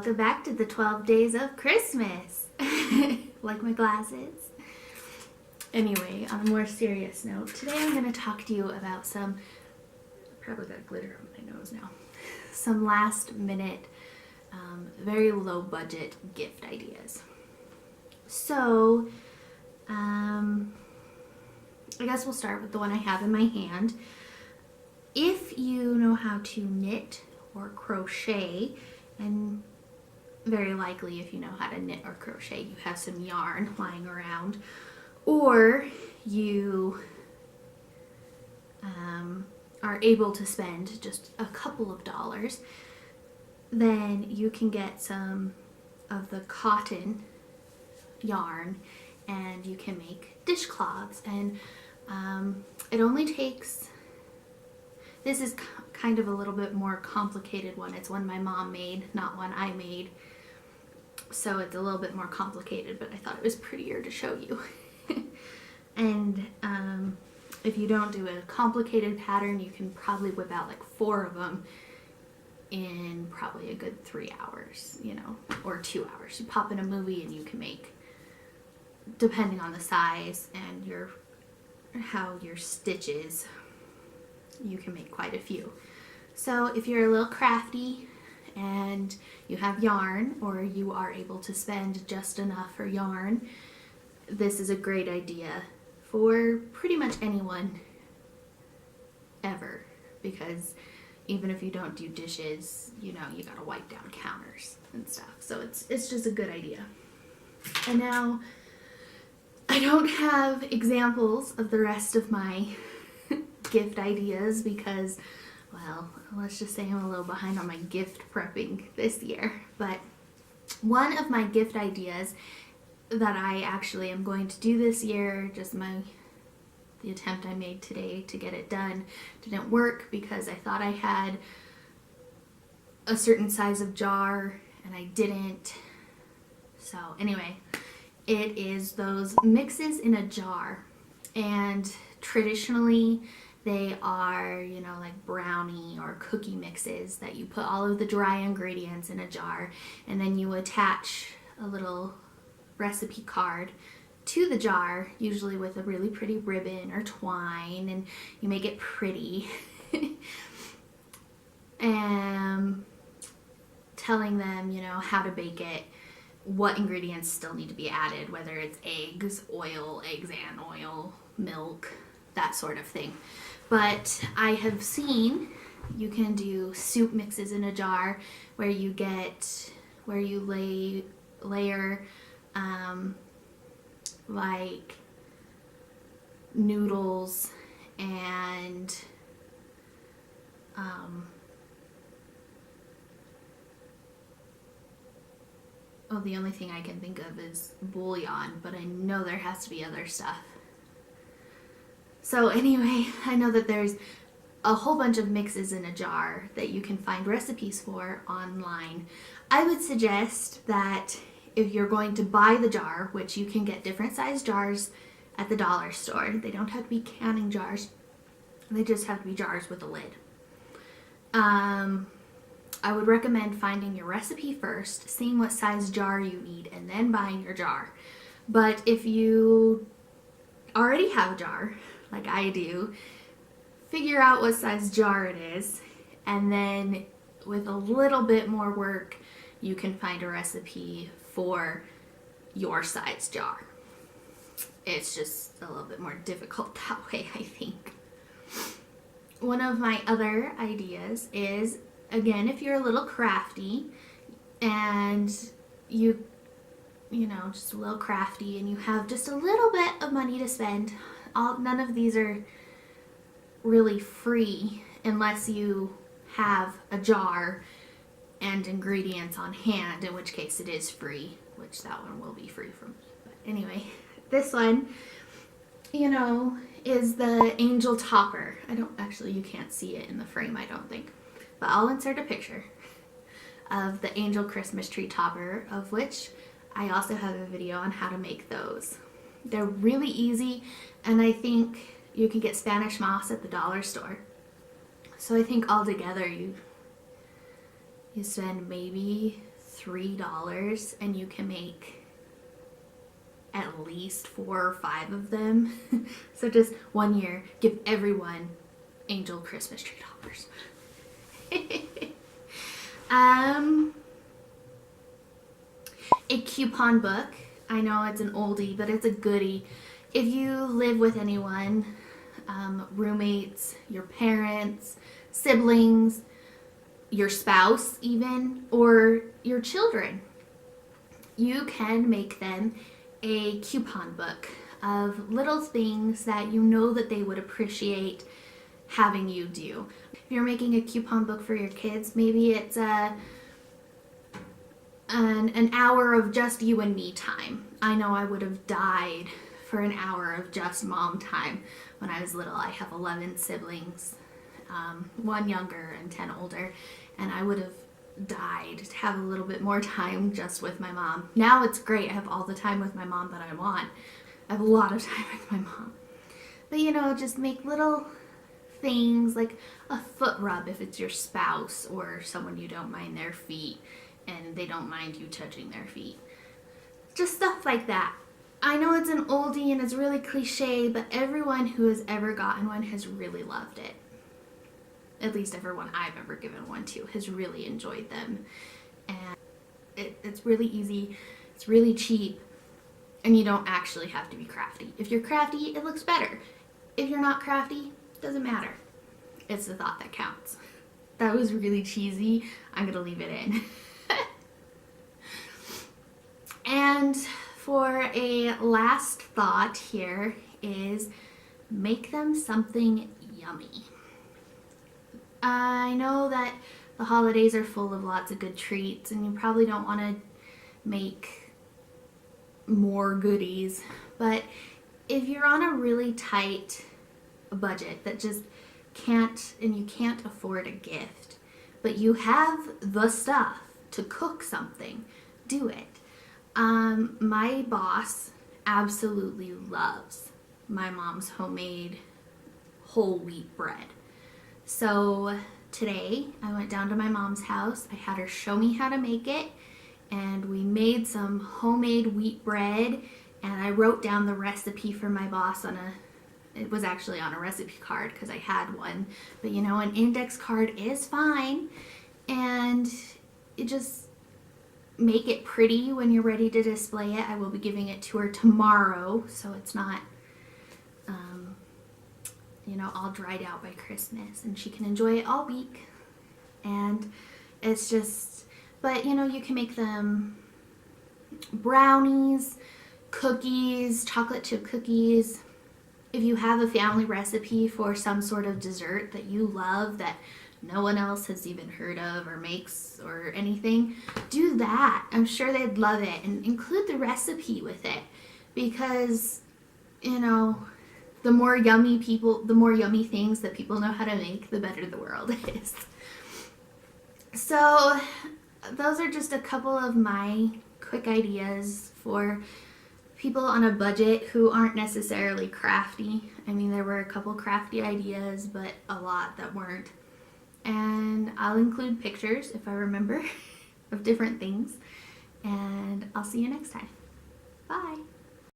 welcome back to the 12 Days of Christmas. Like my glasses. Anyway, on a more serious note, today I'm going to talk to you about some, I probably got glitter on my nose now, some last minute, very low budget gift ideas. So, I guess we'll start with the one I have in my hand. If you know how to knit or crochet, and very likely if you know how to knit or crochet, you have some yarn lying around, or you are able to spend just a couple of dollars, then you can get some of the cotton yarn and you can make dishcloths. And it only takes, this is kind of a little bit more complicated one. It's one my mom made, not one I made. So it's a little bit more complicated, but I thought it was prettier to show you. And if you don't do a complicated pattern, you can probably whip out like 4 of them in probably a good 3 hours, you know, or 2 hours. You pop in a movie and you can make, depending on the size and how your stitches, you can make quite a few. So if you're a little crafty and you have yarn, or you are able to spend just enough for yarn, this is a great idea for pretty much anyone ever, because even if you don't do dishes, you know, you gotta wipe down counters and stuff. So it's just a good idea. And now I don't have examples of the rest of my gift ideas because, well, let's just say I'm a little behind on my gift prepping this year. But one of my gift ideas that I actually am going to do this year, just the attempt I made today to get it done didn't work because I thought I had a certain size of jar and I didn't. So anyway, it is those mixes in a jar, and traditionally they are, you know, like brownie or cookie mixes that you put all of the dry ingredients in a jar and then you attach a little recipe card to the jar, usually with a really pretty ribbon or twine, and you make it pretty. And telling them, you know, how to bake it, what ingredients still need to be added, whether it's eggs and oil, milk, that sort of thing. But I have seen you can do soup mixes in a jar where you layer like noodles and well, the only thing I can think of is bouillon, but I know there has to be other stuff. So anyway, I know that there's a whole bunch of mixes in a jar that you can find recipes for online. I would suggest that if you're going to buy the jar, which you can get different size jars at the dollar store, they don't have to be canning jars, they just have to be jars with a lid. I would recommend finding your recipe first, seeing what size jar you need, and then buying your jar. But if you already have a jar, like I do, figure out what size jar it is, and then with a little bit more work, you can find a recipe for your size jar. It's just a little bit more difficult that way, I think. One of my other ideas is, again, if you're a little crafty and you know, just a little crafty and you have just a little bit of money to spend, none of these are really free unless you have a jar and ingredients on hand, in which case it is free, which that one will be free from me. But anyway, this one, you know, is the angel topper. You can't see it in the frame, I don't think. But I'll insert a picture of the angel Christmas tree topper, of which I also have a video on how to make those. They're really easy, and I think you can get Spanish moss at the dollar store. So I think altogether you spend maybe $3 and you can make at least 4 or 5 of them. So just one year, give everyone angel Christmas tree toppers. A coupon book. I know it's an oldie, but it's a goodie. If you live with anyone, roommates, your parents, siblings, your spouse even, or your children, you can make them a coupon book of little things that you know that they would appreciate having you do. If you're making a coupon book for your kids, maybe it's an hour of just you and me time. I know I would have died for an hour of just mom time when I was little. I have 11 siblings, 1 younger and 10 older, and I would have died to have a little bit more time just with my mom. Now it's great. I have all the time with my mom that I want. I have a lot of time with my mom. But you know, just make little things like a foot rub if it's your spouse or someone you don't mind their feet and they don't mind you touching their feet. Just stuff like that. I know it's an oldie and it's really cliche, but everyone who has ever gotten one has really loved it. At least everyone I've ever given one to has really enjoyed them. And it's really easy, it's really cheap, and you don't actually have to be crafty. If you're crafty, it looks better. If you're not crafty, it doesn't matter. It's the thought that counts. That was really cheesy. I'm gonna leave it in. And for a last thought here is make them something yummy. I know that the holidays are full of lots of good treats and you probably don't want to make more goodies, but if you're on a really tight budget that just can't, and you can't afford a gift, but you have the stuff to cook something, do it. My boss absolutely loves my mom's homemade whole wheat bread. So today I went down to my mom's house. I had her show me how to make it, and we made some homemade wheat bread, and I wrote down the recipe for my boss it was actually on a recipe card because I had one, but you know, an index card is fine, and it just make it pretty when you're ready to display it. I will be giving it to her tomorrow, so it's not you know, all dried out by Christmas, and she can enjoy it all week. And it's just, but you know, you can make them brownies, cookies, chocolate chip cookies. If you have a family recipe for some sort of dessert that you love that no one else has even heard of or makes or anything, do that. I'm sure they'd love it, and include the recipe with it, because you know, the more yummy things that people know how to make, the better the world is. So those are just a couple of my quick ideas for people on a budget who aren't necessarily crafty. I mean, there were a couple crafty ideas, but a lot that weren't. And I'll include pictures if I remember of different things. And I'll see you next time. Bye.